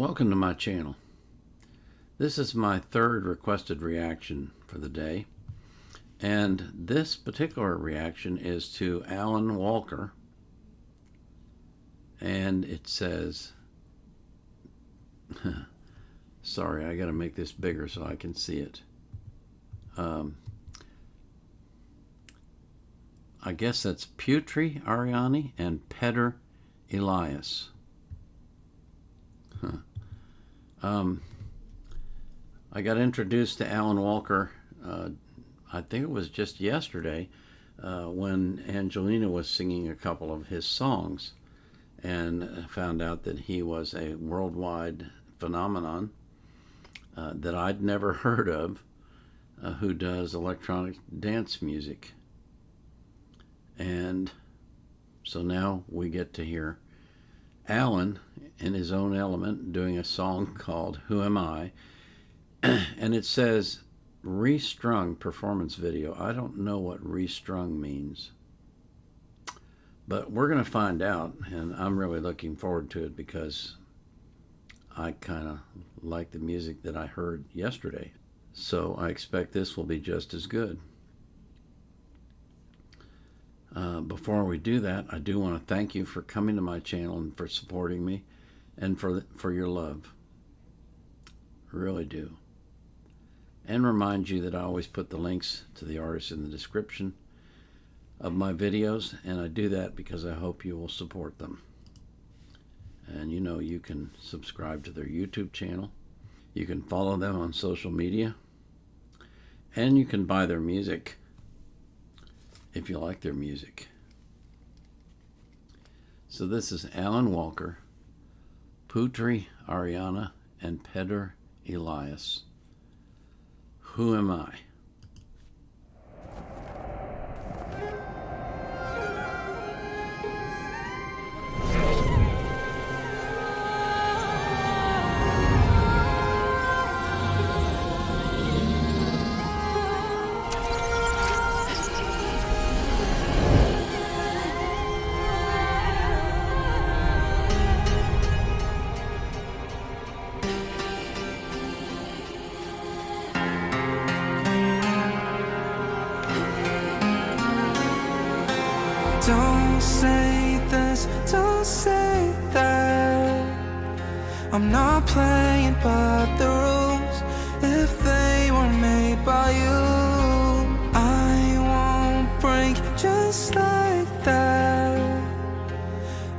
Welcome to my channel. This is my third requested reaction for the day, and this particular reaction is to Alan Walker, and it says sorry, I gotta make this bigger so I can see it. I guess that's Putri Ariani and Peder Elias. I got introduced to Alan Walker, I think it was just yesterday, when Angelina was singing a couple of his songs, and found out that he was a worldwide phenomenon that I'd never heard of, who does electronic dance music. And so now we get to hear Alan in his own element doing a song called Who Am I? And it says restrung performance video. I don't know what restrung means, but we're going to find out, and I'm really looking forward to it because I kind of like the music that I heard yesterday. So I expect this will be just as good. Before we do that, I do want to thank you for coming to my channel and for supporting me and for your love. I really do. And remind you that I always put the links to the artists in the description of my videos, and I do that because I hope you will support them. And you know, you can subscribe to their YouTube channel, you can follow them on social media, and you can buy their music if you like their music. So this is Alan Walker, Putri Ariani, and Peder Elias. Who Am I? Don't say this, don't say that. I'm not playing by the rules if they were made by you. I won't break just like that.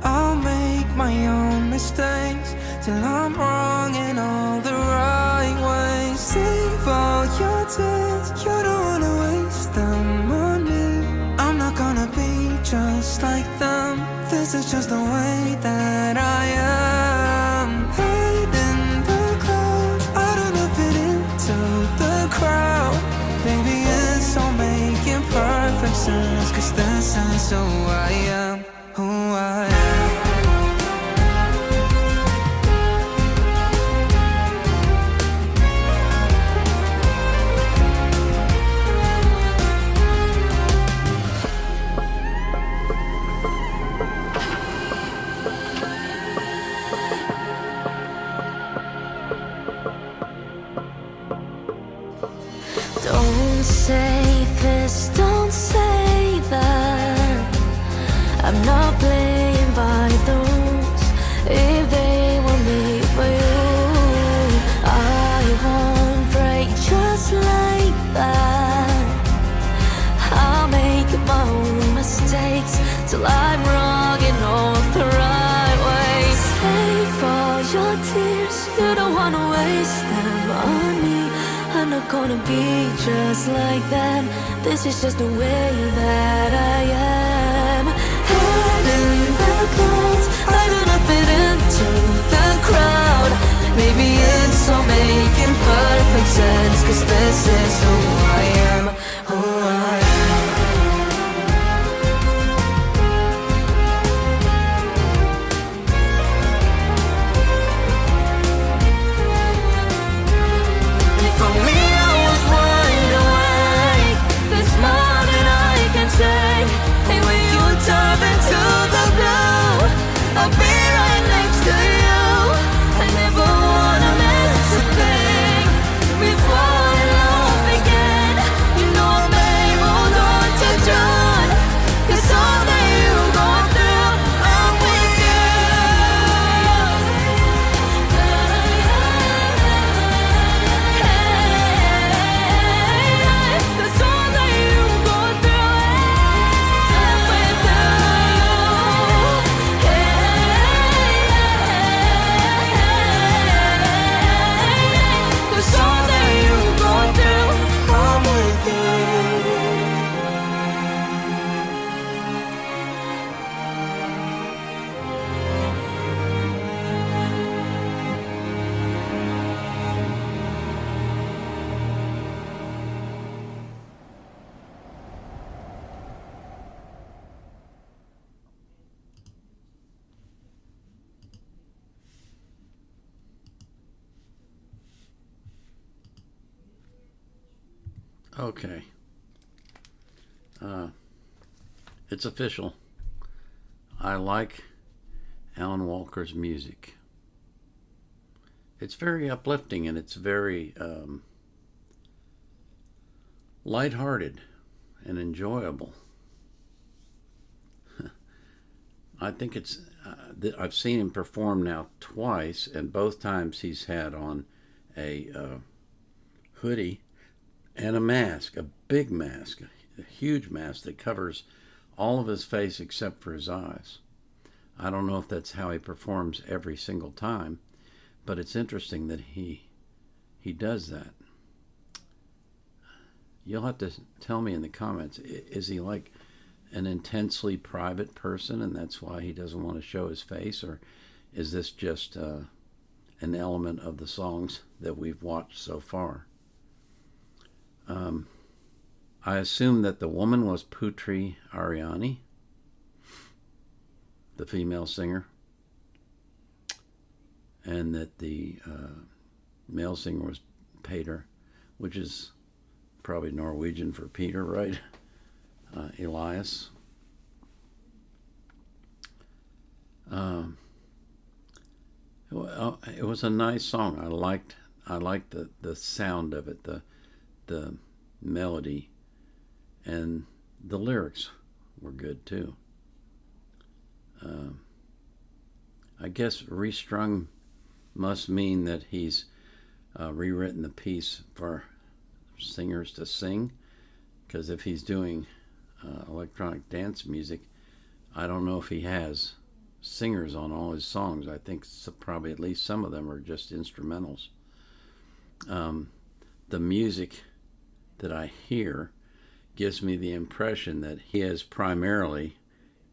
I'll make my own mistakes till I'm wrong in all the right ways. Save all your tears, you don't wanna waste them on me. I'm not gonna be just like them. This is just the way that I am. Head in the clouds, I don't know, fit into the crowd. Baby, it's all making perfect sense, 'cause this is who I am, who I am. Don't say this, don't say that. I'm not playing by the rules if they were made by you. I won't break just like that. I'll make my own mistakes till I'm wrong in all the right ways. Save all your tears, you don't wanna waste them on me. I'm not gonna be just like them. This is just the way that I am. Head in the clouds, I do not fit into the crowd. Maybe it's all making perfect sense, 'cause this is who I am, who I am. I'll be right next to you. I never Okay. It's official. I like Alan Walker's music. It's very uplifting and it's very lighthearted and enjoyable. I think it's. I've seen him perform now twice, and both times he's had on a hoodie and a mask, a big mask, a huge mask that covers all of his face except for his eyes. I don't know if that's how he performs every single time, but it's interesting that he does that. You'll have to tell me in the comments, is he like an intensely private person and that's why he doesn't want to show his face, or is this just an element of the songs that we've watched so far? I assume that the woman was Putri Ariani, the female singer, and that the male singer was Peder, which is probably Norwegian for Peter, right? Elias. Well, it was a nice song. I liked the sound of it, the melody, and the lyrics were good too. I guess restrung must mean that he's rewritten the piece for singers to sing, because if he's doing electronic dance music, I don't know if he has singers on all his songs. I think probably at least some of them are just instrumentals. The music that I hear gives me the impression that he is primarily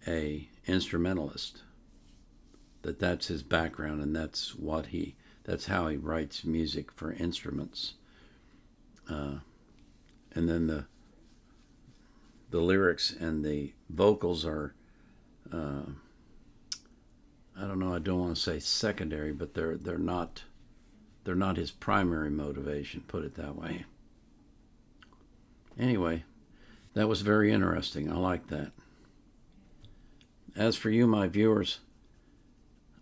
a instrumentalist, that's his background, and that's how he writes music for instruments. And then the lyrics and the vocals are, I don't know, I don't want to say secondary, but they're not his primary motivation, put it that way. Anyway, that was very interesting. I like that. As for you, my viewers,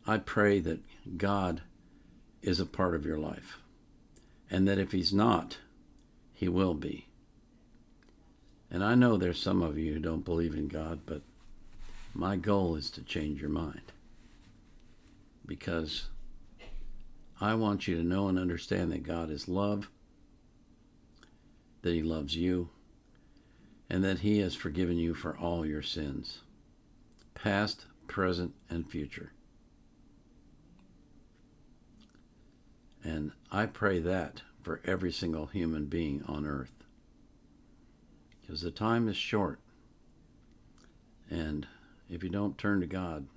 I pray that God is a part of your life, and that if he's not, he will be. And I know there's some of you who don't believe in God, but my goal is to change your mind, because I want you to know and understand that God is love, that he loves you, and that he has forgiven you for all your sins, past, present, and future. And I pray that for every single human being on earth, because the time is short, and if you don't turn to God,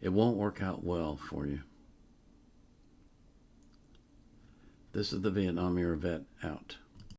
it won't work out well for you. This is the Vietnam era vet out.